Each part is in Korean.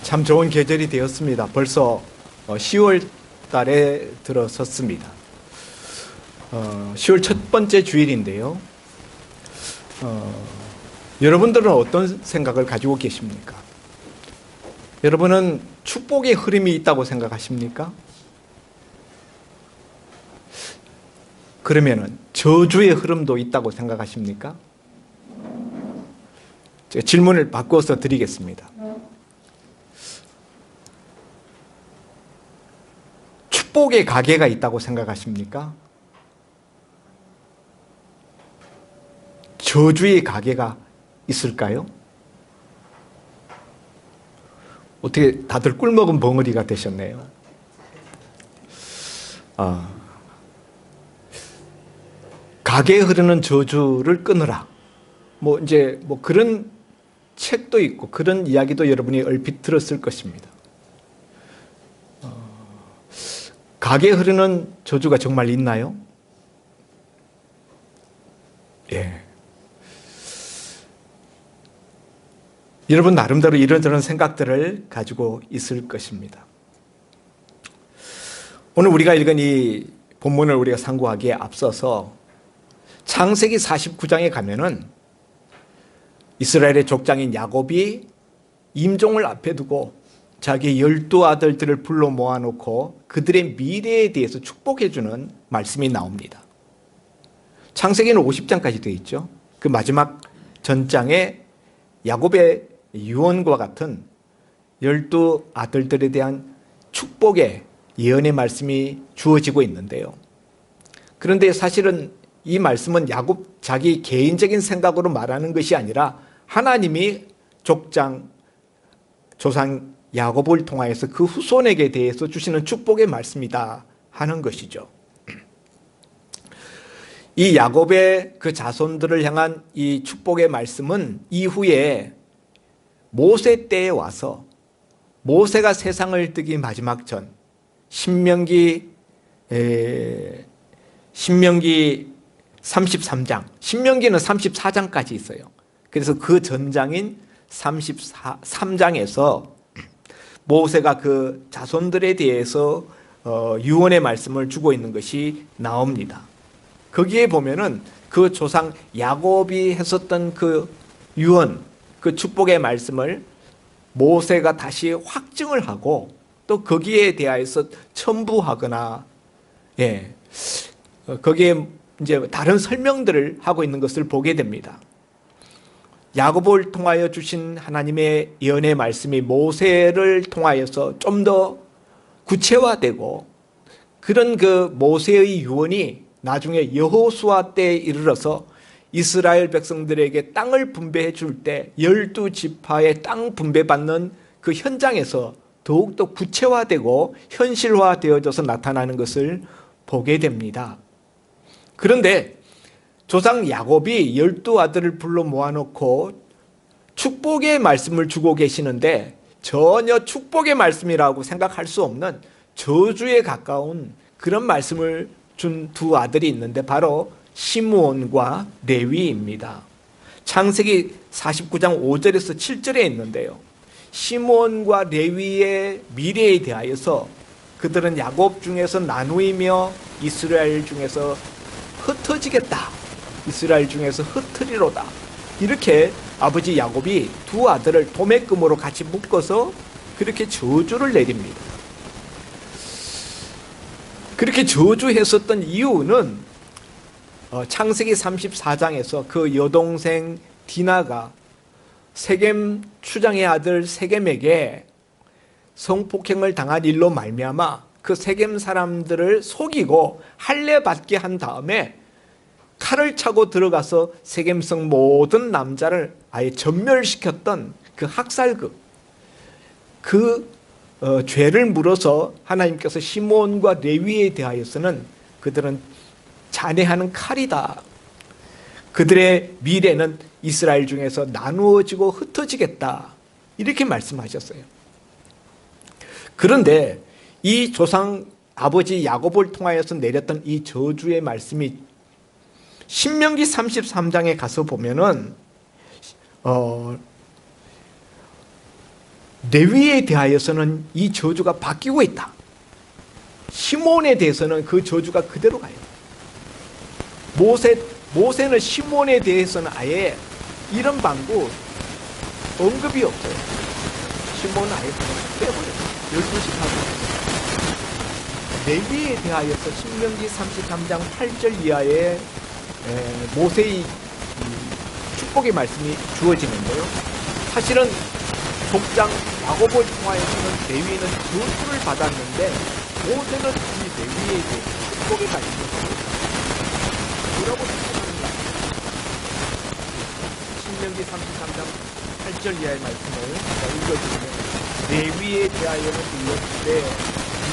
참 좋은 계절이 되었습니다. 벌써 10월 달에 들어섰습니다. 10월 첫 번째 주일인데요. 여러분들은 어떤 생각을 가지고 계십니까? 여러분은 축복의 흐름이 있다고 생각하십니까? 그러면은 저주의 흐름도 있다고 생각하십니까? 제가 질문을 바꿔서 드리겠습니다. 축복의 가계가 있다고 생각하십니까? 저주의 가계가 있을까요? 어떻게 다들 꿀먹은 벙어리가 되셨네요. 가계에 흐르는 저주를 끊으라. 이제 그런 책도 있고 그런 이야기도 여러분이 얼핏 들었을 것입니다. 가계에 흐르는 저주가 정말 있나요? 예. 여러분 나름대로 이런저런 생각들을 가지고 있을 것입니다. 오늘 우리가 읽은 이 본문을 우리가 상고하기에 앞서서 창세기 49장에 가면은 이스라엘의 족장인 야곱이 임종을 앞에 두고 자기의 12아들들을 불러 모아놓고 그들의 미래에 대해서 축복해주는 말씀이 나옵니다. 창세기는 50장까지 되어 있죠. 그 마지막 전장에 야곱의 유언과 같은 12아들들에 대한 축복의 예언의 말씀이 주어지고 있는데요. 그런데 사실은 이 말씀은 야곱 자기 개인적인 생각으로 말하는 것이 아니라 하나님이 족장 조상 야곱을 통하여서 그 후손에게 대해서 주시는 축복의 말씀이다 하는 것이죠. 이 야곱의 그 자손들을 향한 이 축복의 말씀은 이후에 모세 때에 와서 모세가 세상을 뜨기 마지막 전 신명기 33장, 신명기는 34장까지 있어요. 그래서 그 전장인 33장에서 모세가 그 자손들에 대해서 유언의 말씀을 주고 있는 것이 나옵니다. 거기에 보면은 그 조상 야곱이 했었던 그 유언, 그 축복의 말씀을 모세가 다시 확증을 하고 또 거기에 대하여서 첨부하거나 거기에 이제 다른 설명들을 하고 있는 것을 보게 됩니다. 야곱을 통하여 주신 하나님의 예언의 말씀이 모세를 통하여서 좀 더 구체화되고 그런 그 모세의 유언이 나중에 여호수아 때에 이르러서 이스라엘 백성들에게 땅을 분배해 줄 때 12지파의 땅 분배받는 그 현장에서 더욱더 구체화되고 현실화되어져서 나타나는 것을 보게 됩니다. 그런데 조상 야곱이 12아들을 불러 모아놓고 축복의 말씀을 주고 계시는데 전혀 축복의 말씀이라고 생각할 수 없는 저주에 가까운 그런 말씀을 준 두 아들이 있는데 바로 시므온과 레위입니다. 창세기 49장 5절에서 7절에 있는데요. 시므온과 레위의 미래에 대하여서 그들은 야곱 중에서 나누이며 이스라엘 중에서 흩어지겠다. 이스라엘 중에서 흩으리로다. 이렇게 아버지 야곱이 두 아들을 도매금으로 같이 묶어서 그렇게 저주를 내립니다. 그렇게 저주했었던 이유는 창세기 34장에서 그 여동생 디나가 세겜 추장의 아들 세겜에게 성폭행을 당한 일로 말미암아 그 세겜 사람들을 속이고 할례받게 한 다음에 칼을 차고 들어가서 세겜성 모든 남자를 아예 전멸시켰던 그 학살극, 그 죄를 물어서 하나님께서 시므온과 레위에 대하여서는 그들은 잔해하는 칼이다. 그들의 미래는 이스라엘 중에서 나누어지고 흩어지겠다. 이렇게 말씀하셨어요. 그런데 이 조상 아버지 야곱을 통하여서 내렸던 이 저주의 말씀이 신명기 33장에 가서 보면은 레위에 대하여서는 이 저주가 바뀌고 있다. 시몬에 대해서는 그 저주가 그대로 가요. 모세는 시몬에 대해서는 아예 이런 방구 언급이 없어요. 시몬은 아예 빼버려요. 12시 하고. 레위에 대하여서 신명기 33장 8절 이하에 모세의 축복의 말씀이 주어지는데요. 사실은 족장 야곱을 통하여서는 레위는 저주를 받았는데 모세는 이 레위에게 축복의 말씀을 뭐라고 생각하는가? 신명기 33장 8절 이하의 말씀을 읽어주시면 레위에 대하여는 이렇게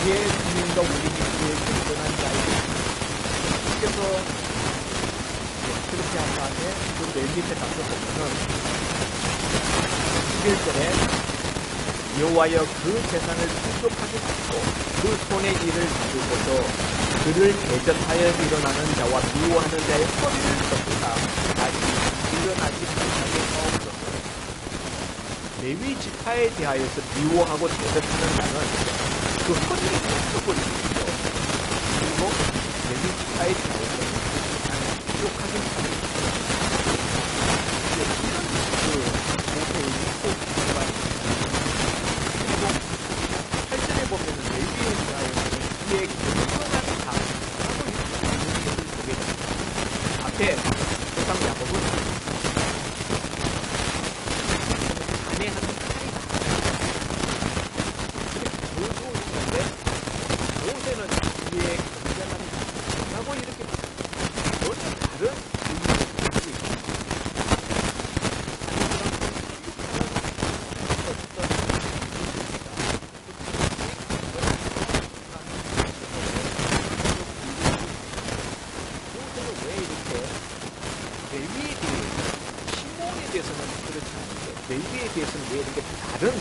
위의 주민과 우리 민족의 경건한 자에게 그래서 그렇게 한 다음에 그 맨 밑에 가서 보면은 11절에 여호와여 그 재산을 풍족하게 받고 그 손의 일을 가지고서 그를 대적하여 일어나는 자와 미워하는 자의 허리를 꺾으라 다시 일어나지 못하게 하옵소서. 레위 지파에 대하여서 미워하고 대적하는 자는 그 허리를 꺾어버리는 거죠. 그리고 레위 지파에 대하여서 풍족하게 받는 앞에 조상 야곱은 아내하는 사이다. 저도 있는데 모세는 위에 경쟁하는 라고 이렇게 전혀 다른 의미를 가지고 있습니다. 레위에 대해서는 왜 이렇게 다른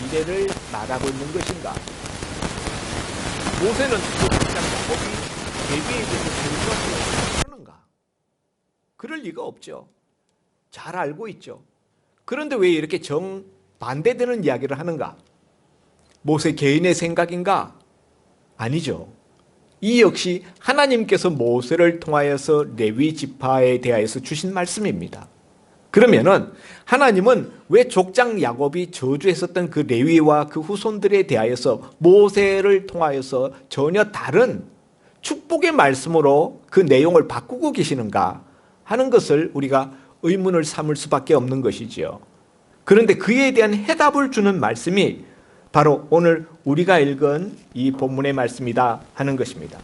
미래를 말하고 있는 것인가? 모세는 그 족장 야곱이 레위에 대해서 전수하지 않는가? 그럴 리가 없죠. 잘 알고 있죠. 그런데 왜 이렇게 정반대되는 이야기를 하는가? 모세 개인의 생각인가? 아니죠. 이 역시 하나님께서 모세를 통하여서 레위 지파에 대하여서 주신 말씀입니다. 그러면은 하나님은 왜 족장 야곱이 저주했었던 그 레위와 그 후손들에 대하여서 모세를 통하여서 전혀 다른 축복의 말씀으로 그 내용을 바꾸고 계시는가 하는 것을 우리가 의문을 삼을 수밖에 없는 것이지요. 그런데 그에 대한 해답을 주는 말씀이 바로 오늘 우리가 읽은 이 본문의 말씀이다 하는 것입니다.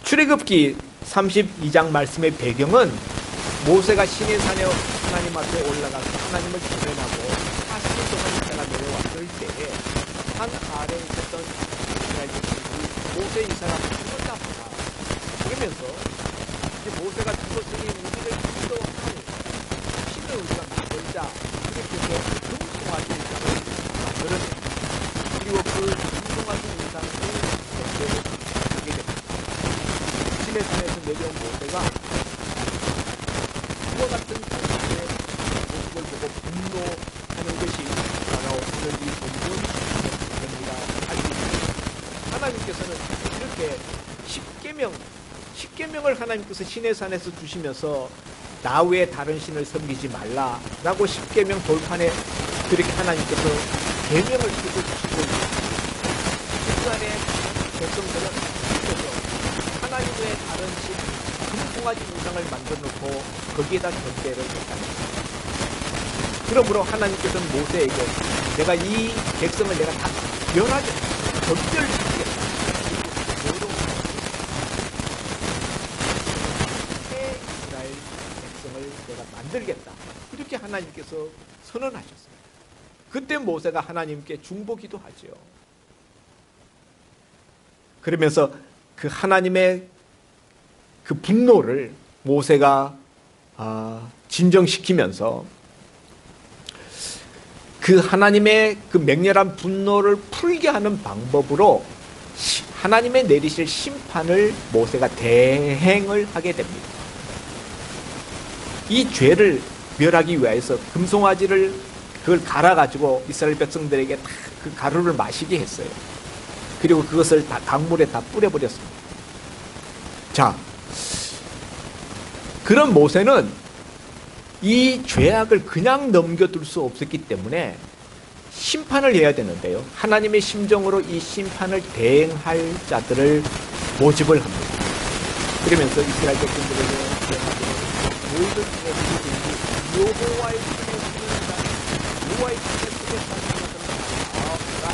출애굽기 32장 말씀의 배경은 모세가 시내산에 하나님 앞에 올라가서 하나님을 경외하고 40일 동안 있다가 내려왔을 때에 산 아래에 있었던 이스라엘들이 모세 이 사람을 죽었다 보다 그러면서 이제 모세가 죽었으니 우리를 인도할 신의 우리가 만들자 이렇게 해서 금송아지 의상을 만들어냅니다. 그리고 그 금송아지 의상을 하게 됩니다. 시내산에서 내려온 모세가 그와 같은 자신의 모습을 보고 분노하는 것이 바로 오늘 이 본문입니다. 하나님께서는 이렇게 10계명을 하나님께서 시내산에서 주시면서 나 외에 다른 신을 섬기지 말라라고 10계명 돌판에 그렇게 하나님께서 계명을 쓰고 주시고 이스라엘의 백성들은 하나님 외에 다른 신 금송아지 우상을 만들어 놓고 거기에다 경배를 했답니다. 그러므로 하나님께서는 모세에게 내가 이 백성을 내가 다 멸하게 전멸시키겠다. 새 이스라엘 백성을 내가 만들겠다. 이렇게 하나님께서 선언하셨습니다. 그때 모세가 하나님께 중보기도 하죠. 그러면서 그 하나님의 그 분노를 모세가 진정시키면서 그 하나님의 그 맹렬한 분노를 풀게 하는 방법으로 하나님의 내리실 심판을 모세가 대행을 하게 됩니다. 이 죄를 멸하기 위해서 금송아지를 그걸 갈아가지고 이스라엘 백성들에게 다 그 가루를 마시게 했어요. 그리고 그것을 다 강물에 다 뿌려버렸습니다. 자, 그런 모세는 이 죄악을 그냥 넘겨둘 수 없었기 때문에 심판을 해야 되는데요. 하나님의 심정으로 이 심판을 대행할 자들을 모집을 합니다. 그러면서 이스라엘 백성들에게 모든 죄들이 여호와의 손에 쓰는 자, 여호와의 손에 쓰는 자가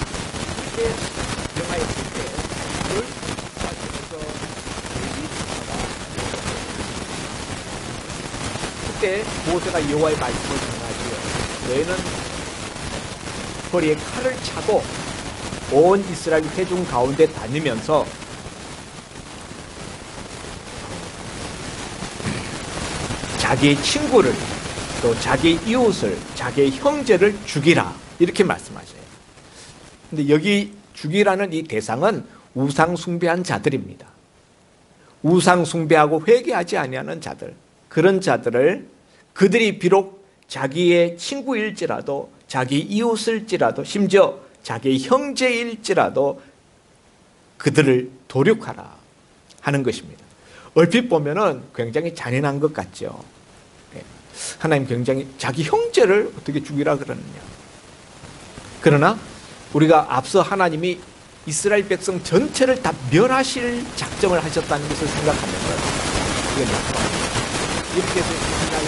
이렇게 명하였을 때 그걸 가지고서 그때 모세가 여호와의 말씀을 전하지요. 너희는 허리에 칼을 차고 온 이스라엘 회중 가운데 다니면서 자기의 친구를 또 자기의 이웃을 자기의 형제를 죽이라 이렇게 말씀하셔요. 근데 여기 죽이라는 이 대상은 우상 숭배한 자들입니다. 우상 숭배하고 회개하지 아니하는 자들, 그런 자들을 그들이 비록 자기의 친구일지라도 자기 이웃일지라도 심지어 자기의 형제일지라도 그들을 도륙하라 하는 것입니다. 얼핏 보면은 굉장히 잔인한 것 같죠. 하나님 굉장히 자기 형제를 어떻게 죽이라 그러느냐. 그러나 우리가 앞서 하나님이 이스라엘 백성 전체를 다 멸하실 작정을 하셨다는 것을 생각하면 이건 약합니다. 이렇게 해서 이스라엘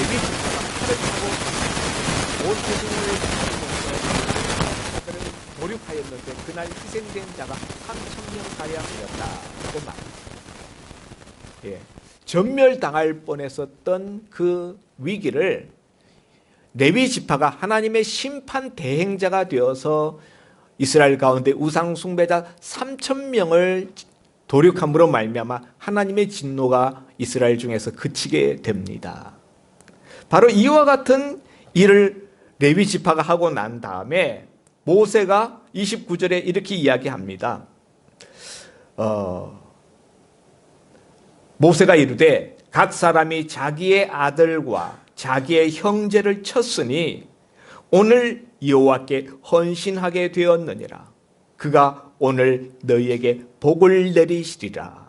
레위 지파가 칼을 차고 온 회중을 자들을 도륙하였는데 그날 희생된 자가 3,000명 가량이었다고 말합니다. 예. 전멸당할 뻔했었던 그 위기를 레위 지파가 하나님의 심판 대행자가 되어서 이스라엘 가운데 우상 숭배자 3,000명을 도륙함으로 말미암아 하나님의 진노가 이스라엘 중에서 그치게 됩니다. 바로 이와 같은 일을 레위 지파가 하고 난 다음에 모세가 29절에 이렇게 이야기합니다. 모세가 이르되 각 사람이 자기의 아들과 자기의 형제를 쳤으니 오늘 여호와께 헌신하게 되었느니라. 그가 오늘 너희에게 복을 내리시리라.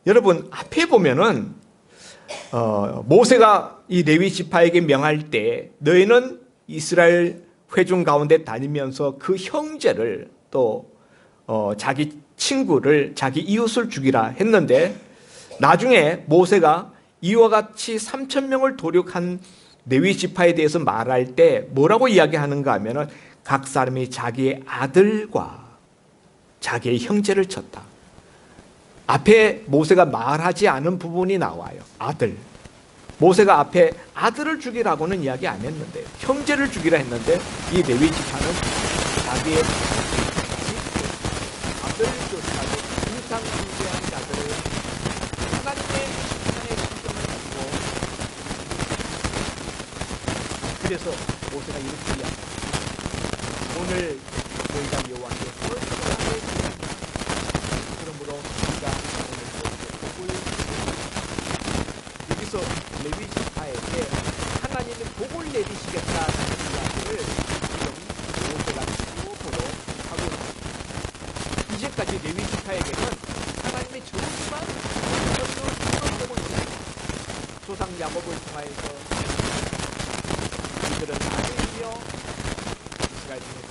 여러분 앞에 보면은 모세가 이 레위 지파에게 명할 때 너희는 이스라엘 회중 가운데 다니면서 그 형제를 또 자기 친구를 자기 이웃을 죽이라 했는데 나중에 모세가 이와 같이 3,000명을 도륙한 레위 지파에 대해서 말할 때 뭐라고 이야기하는가 하면은 각 사람이 자기의 아들과 자기의 형제를 쳤다. 앞에 모세가 말하지 않은 부분이 나와요. 아들. 모세가 앞에 아들을 죽이라고는 이야기 안 했는데 형제를 죽이라 했는데 이 레위 지파는 자기의 아들조차도 우상 숭배한 자들을 하나님의 심판의 심정을 가지고 그래서 모세가 이렇게 이야기합니다. 오늘 너희가 여호와께 헌신하게 되었다. 그러므로 우리가 오늘 복을 여기서 레위 지파에게 하나님이 복을 내리시겠다는 이야기를 지금 모세가 처음으로 하고 있습니다. 이제까지 레위 지파에게는 하나님의 정말 조상 야곱을 통하여서 이들은 아들이며 이스라엘 중에서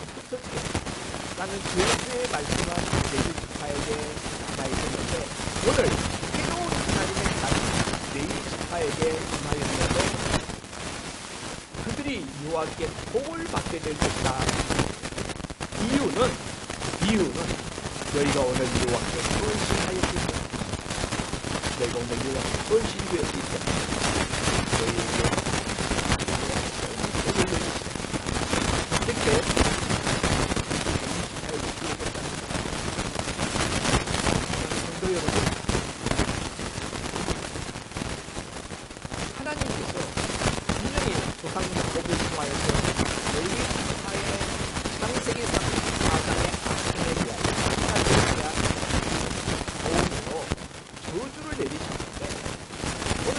라는 죄의 말씀은 레위 지파에게 남아있었는데 오늘 새로운 하나님의 말씀이 레위 지파에게 임하였는데 그들이 여호와께 복을 받게 될 것이다. 이유는 너희가 오늘 여호와께 헌신하였기 때문에 너희가 오늘 여호와께 헌신되었기 때문에 너희에게 복을 내리시다. 이렇게 하나님께서 분명히 조상 야곱을 통하여서 레위 지파의 창세기 34장의 악행에 대하여 하나님에 대한 도움으로 저주를 내리셨는데 오늘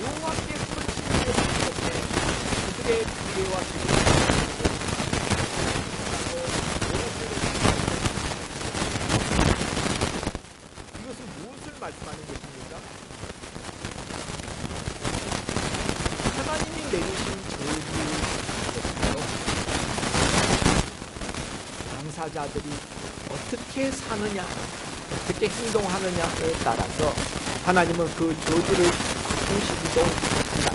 여호와께 헌신하였기 때문에 그들의 기회와 이것은 무엇을 말씀하는 것입니까? 하나님이 내리신 저주였어요. 당사자들이 어떻게 사느냐, 어떻게 행동하느냐에 따라서 하나님은 그 저주를 바꾸시기도 한다.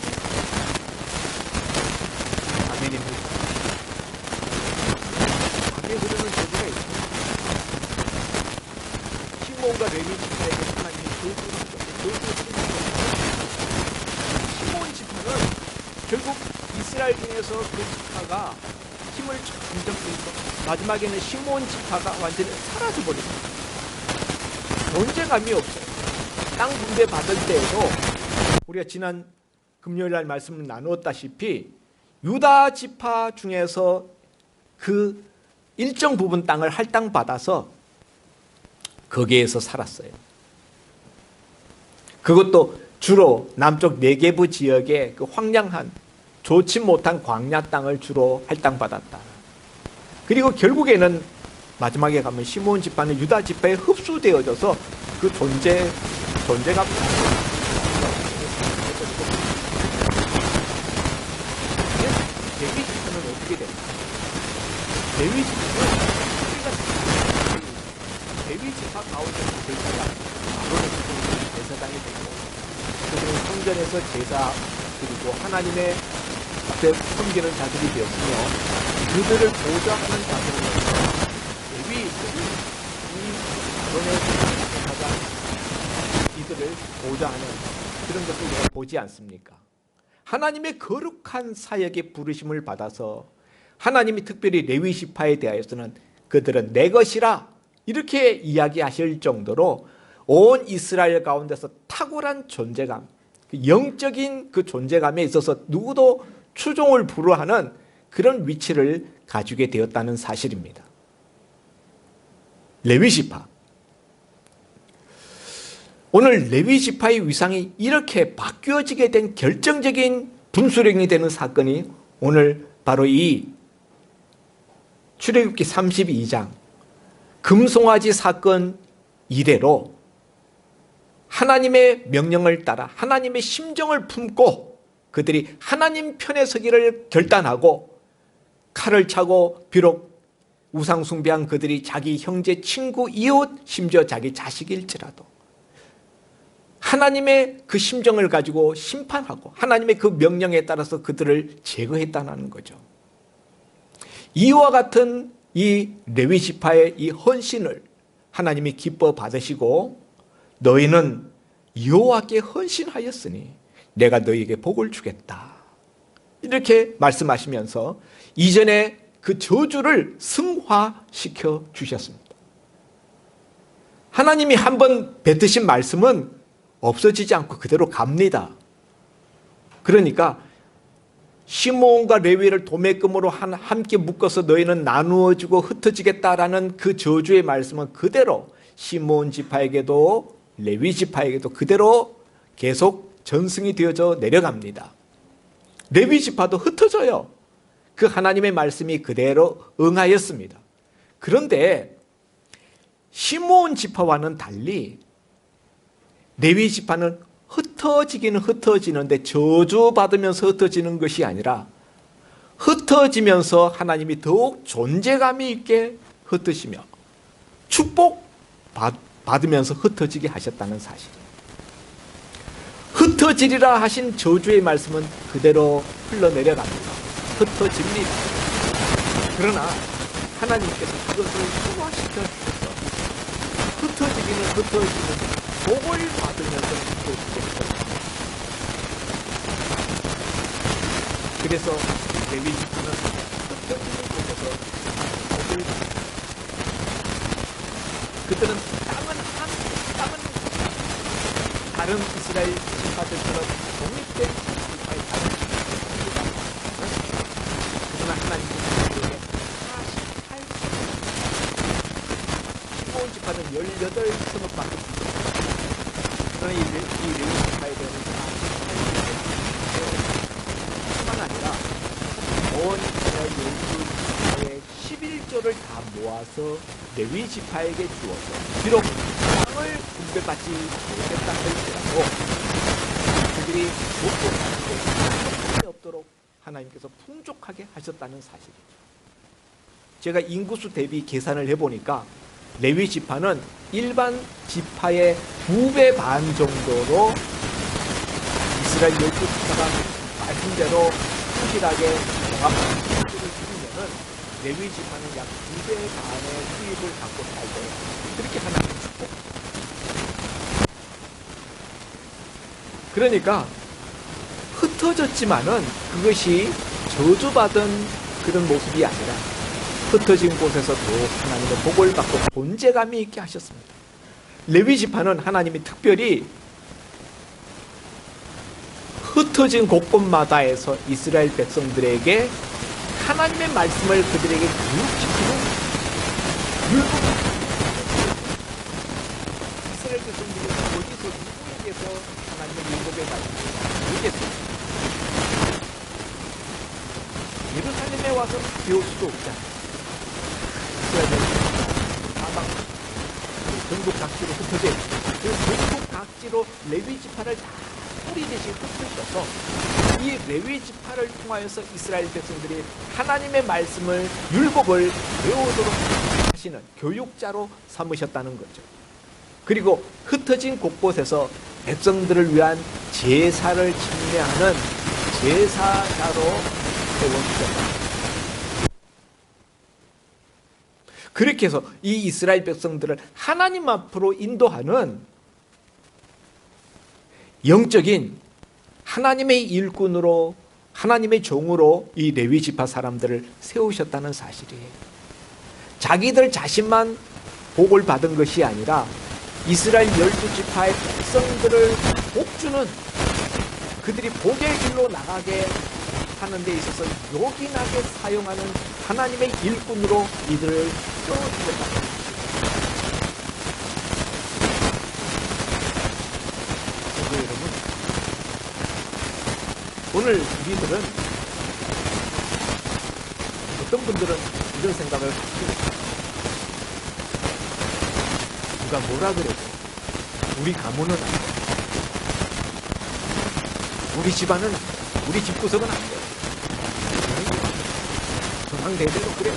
아멘입니다. 강에 흐르는 저주가 있습니다. 시몬과 레위 지파에게 하나님이 저주를 시몬 지파는 결국 이스라엘 중에서 그 지파가 힘을 점점 쓰니까 마지막에는 시몬 지파가 완전히 사라져버립니다. 존재감이 없어요. 땅 분배 받을 때에도 우리가 지난 금요일날 말씀을 나누었다시피 유다 지파 중에서 그 일정 부분 땅을 할당받아서 거기에서 살았어요. 그것도 주로 남쪽 네게브 지역의 그 황량한 좋지 못한 광야 땅을 주로 할당받았다. 그리고 결국에는 마지막에 가면 시몬 지파는 유다 지파에 흡수되어져서 그 존재가 레위 지파는 어떻게 됩니까? 레위 지파 가운데 제사가 아론의 제사장이 되고 그들은 성전에서 제사 드리고 하나님의 앞에 섬기는 자들이 되었으며 그들을 보좌하는 자들로서 레위인들이 이 아론의 제사장 이들을 보좌하는 그런 것을 우리가 보지 않습니까? 하나님의 거룩한 사역의 부르심을 받아서 하나님이 특별히 레위 지파에 대하여서는 그들은 내 것이라 이렇게 이야기하실 정도로 온 이스라엘 가운데서 탁월한 존재감, 영적인 그 존재감에 있어서 누구도 추종을 불허하는 그런 위치를 가지게 되었다는 사실입니다. 레위 지파. 오늘 레위 지파의 위상이 이렇게 바뀌어지게 된 결정적인 분수령이 되는 사건이 오늘 바로 이 출애굽기 32장 금송아지 사건 이래로 하나님의 명령을 따라 하나님의 심정을 품고 그들이 하나님 편에 서기를 결단하고 칼을 차고 비록 우상 숭배한 그들이 자기 형제, 친구, 이웃, 심지어 자기 자식일지라도 하나님의 그 심정을 가지고 심판하고 하나님의 그 명령에 따라서 그들을 제거했다는 거죠. 이와 같은 이 레위 지파의 이 헌신을 하나님이 기뻐 받으시고 너희는 여호와께 헌신하였으니 내가 너희에게 복을 주겠다. 이렇게 말씀하시면서 이전에 그 저주를 승화시켜 주셨습니다. 하나님이 한번 뱉으신 말씀은 없어지지 않고 그대로 갑니다. 그러니까 시몬과 레위를 도매금으로 함께 묶어서 너희는 나누어지고 흩어지겠다라는 그 저주의 말씀은 그대로 시몬 지파에게도 레위 지파에게도 그대로 계속 전승이 되어져 내려갑니다. 레위 지파도 흩어져요. 그 하나님의 말씀이 그대로 응하였습니다. 그런데 시몬 지파와는 달리 레위 지파는 흩어지기는 흩어지는데 저주받으면서 흩어지는 것이 아니라 흩어지면서 하나님이 더욱 존재감이 있게 흩으시며 축복받으면서 흩어지게 하셨다는 사실이에요. 흩어지리라 하신 저주의 말씀은 그대로 흘러내려갑니다. 흩어집니다. 그러나 하나님께서 그것을 승화시켜 주셔서 흩어지기는 흩어지는 복을 받으면서 흩어지겠다. 그래서 레위 지파는 흩어지는 곳에서 복을 그들은 땅은 다른 이스라엘 지파들처럼 독립된 지파의 다른 지파입니다. 그러나 하나님께서 48 시몬 지파는 18성읍밖에 그러나 이 레위 지파에 대한 48성읍 원조를 다 모아서 레위 지파에게 주어서 비록 땅을 분배받지 못했다 할지라도 그들이 먹고 사는 데 없도록 하나님께서 풍족하게 하셨다는 사실이죠. 제가 인구수 대비 계산을 해보니까 레위 지파는 일반 지파의 2배 반 정도로 이스라엘 12지파가 말씀대로 충실하게 종합하는 수를 주면은 레위 지파는 약 2배 반의 수입을 갖고 살고요. 그렇게 하나님 축복. 그러니까 흩어졌지만은 그것이 저주받은 그런 모습이 아니라 흩어진 곳에서 더욱 하나님의 복을 받고 존재감이 있게 하셨습니다. 레위 지파는 하나님이 특별히 흩어진 곳곳마다에서 이스라엘 백성들에게 하나님의 말씀을 그들에게 교육시키는 율법을 이스라엘 백성들이 어디서 누구에게서 하나님의 율법의 말씀을 모르겠습니다. 예루살렘에 와서 배울 수도 없잖아요. 사방 전국 각지로 흩어져 그 전국 각지로 레위 지파를 다 뿌리듯이 흩으셔서 이 레위 지파를 통하여서 이스라엘 백성들이 하나님의 말씀을 율법을 배우도록 하시는 교육자로 삼으셨다는 거죠. 그리고 흩어진 곳곳에서 백성들을 위한 제사를 참여하는 제사자로 세워주셨다. 그렇게 해서 이 이스라엘 백성들을 하나님 앞으로 인도하는 영적인 하나님의 일꾼으로 하나님의 종으로 이 레위 지파 사람들을 세우셨다는 사실이에요. 자기들 자신만 복을 받은 것이 아니라 이스라엘 12지파의 백성들을 복주는 그들이 복의 길로 나가게 하는 데 있어서 요긴하게 사용하는 하나님의 일꾼으로 이들을 세워주셨다. 여러분, 오늘 우리들은 어떤 분들은 이런 생각을 합니다. 누가 뭐라 그래도 우리 가문은 안 돼. 우리 집안은 안 돼. 우리 집구석은 안 돼. 조상대대로 그래요.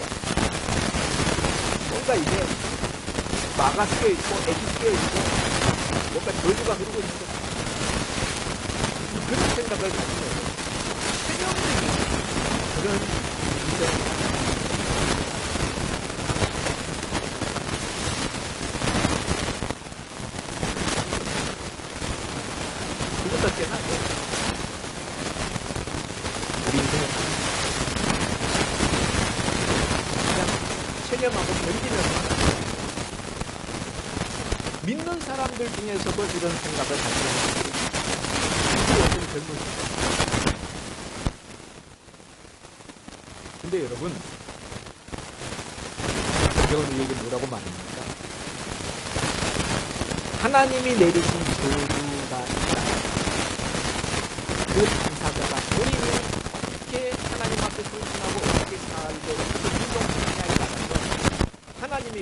뭔가 이제 마가 쓰여있고 애기 쓰여있고 뭔가 저주가 흐르고 있어. 그런 생각을 가지면 전형적인 그런 문제입니다. 그것도 때문에 우리 인생에 그냥 체념하고 견디면서 믿는 사람들 중에서도 이런 생각을 가지는 사람들이 어떤 젊은이들. 근데 여러분, 성경은 우리에게 뭐라고 말합니까? 하나님이 내리신 저주가 있다. 그 당사자가 본인이 어떻게 하나님 앞에 순종하고 어떻게 살고 어떻게 순종하느냐에 따라서 하나님이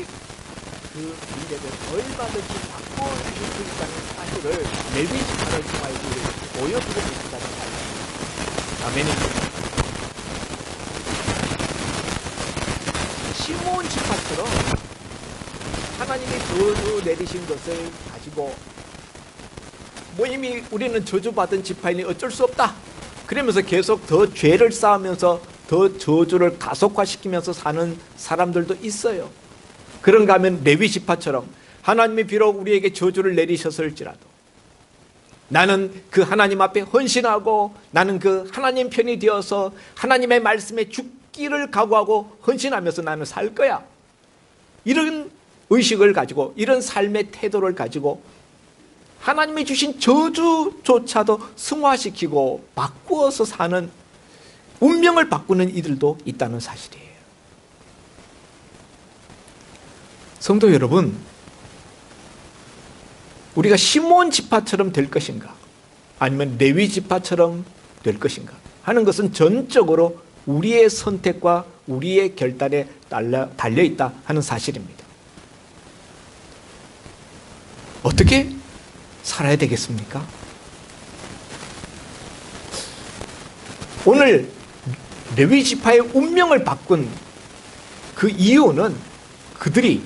그 문제를 얼마든지 바꿔주실 수 있다는 사실을 레위 지파를 통하여 보여주고 계신다는 사실. 아멘입니다. 시므온 지파처럼 하나님이 저주 내리신 것을 가지고 뭐 이미 우리는 저주받은 지파이니 어쩔 수 없다. 그러면서 계속 더 죄를 쌓으면서 더 저주를 가속화시키면서 사는 사람들도 있어요. 그런가 하면 레위 지파처럼 하나님이 비록 우리에게 저주를 내리셨을지라도 나는 그 하나님 앞에 헌신하고 나는 그 하나님 편이 되어서 하나님의 말씀에 죽기를 각오하고 헌신하면서 나는 살 거야. 이런 의식을 가지고 이런 삶의 태도를 가지고 하나님이 주신 저주조차도 승화시키고 바꾸어서 사는 운명을 바꾸는 이들도 있다는 사실이에요. 성도 여러분, 우리가 시므온 지파처럼 될 것인가 아니면 레위 지파처럼 될 것인가 하는 것은 전적으로 우리의 선택과 우리의 결단에 달려 있다 하는 사실입니다. 어떻게 살아야 되겠습니까? 오늘 레위 지파의 운명을 바꾼 그 이유는 그들이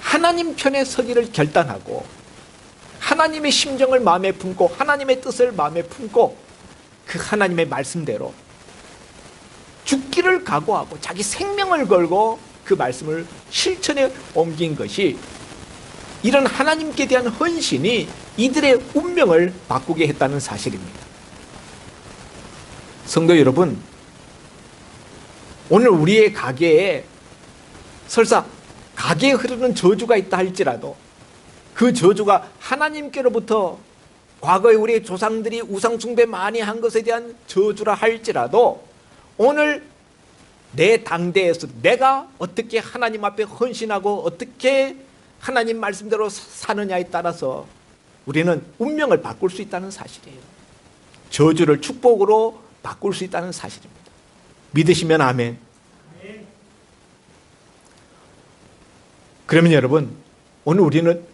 하나님 편에 서기를 결단하고 하나님의 심정을 마음에 품고 하나님의 뜻을 마음에 품고 그 하나님의 말씀대로 죽기를 각오하고 자기 생명을 걸고 그 말씀을 실천에 옮긴 것이, 이런 하나님께 대한 헌신이 이들의 운명을 바꾸게 했다는 사실입니다. 성도 여러분, 오늘 우리의 가게에 설사 가게에 흐르는 저주가 있다 할지라도 그 저주가 하나님께로부터 과거에 우리의 조상들이 우상숭배 많이 한 것에 대한 저주라 할지라도 오늘 내 당대에서 내가 어떻게 하나님 앞에 헌신하고 어떻게 하나님 말씀대로 사느냐에 따라서 우리는 운명을 바꿀 수 있다는 사실이에요. 저주를 축복으로 바꿀 수 있다는 사실입니다. 믿으시면 아멘. 그러면 여러분, 오늘 우리는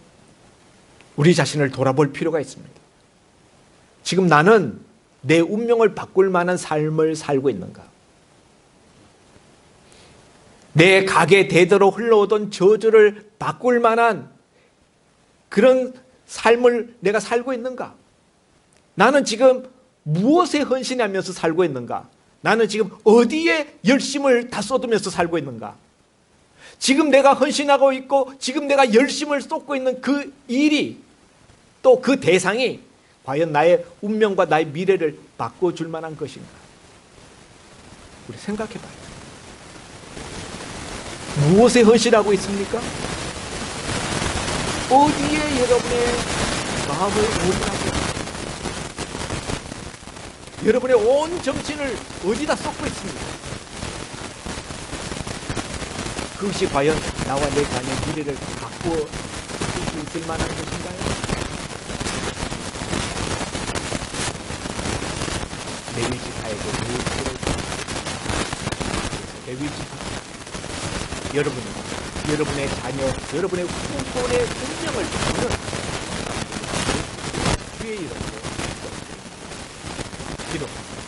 우리 자신을 돌아볼 필요가 있습니다. 지금 나는 내 운명을 바꿀 만한 삶을 살고 있는가? 내 가게 대대로 흘러오던 저주를 바꿀 만한 그런 삶을 내가 살고 있는가? 나는 지금 무엇에 헌신하면서 살고 있는가? 나는 지금 어디에 열심을 다 쏟으면서 살고 있는가? 지금 내가 헌신하고 있고 지금 내가 열심을 쏟고 있는 그 일이, 또 그 대상이 과연 나의 운명과 나의 미래를 바꿔줄 만한 것인가? 우리 생각해 봐요. 무엇에 헌신하고 있습니까? 어디에 여러분의 마음을 올인하고 있습니까? 여러분의 온 정신을 어디다 쏟고 있습니까? 그것이 과연 나와 내 자녀의 미래를 바꾸어 줄 수 있을 만한 것인가요? 레위 지파에게 레위 지파, 여러분의 자녀, 여러분의 후손의 운명을 바꾸는 주의 이름으로 기도합니다.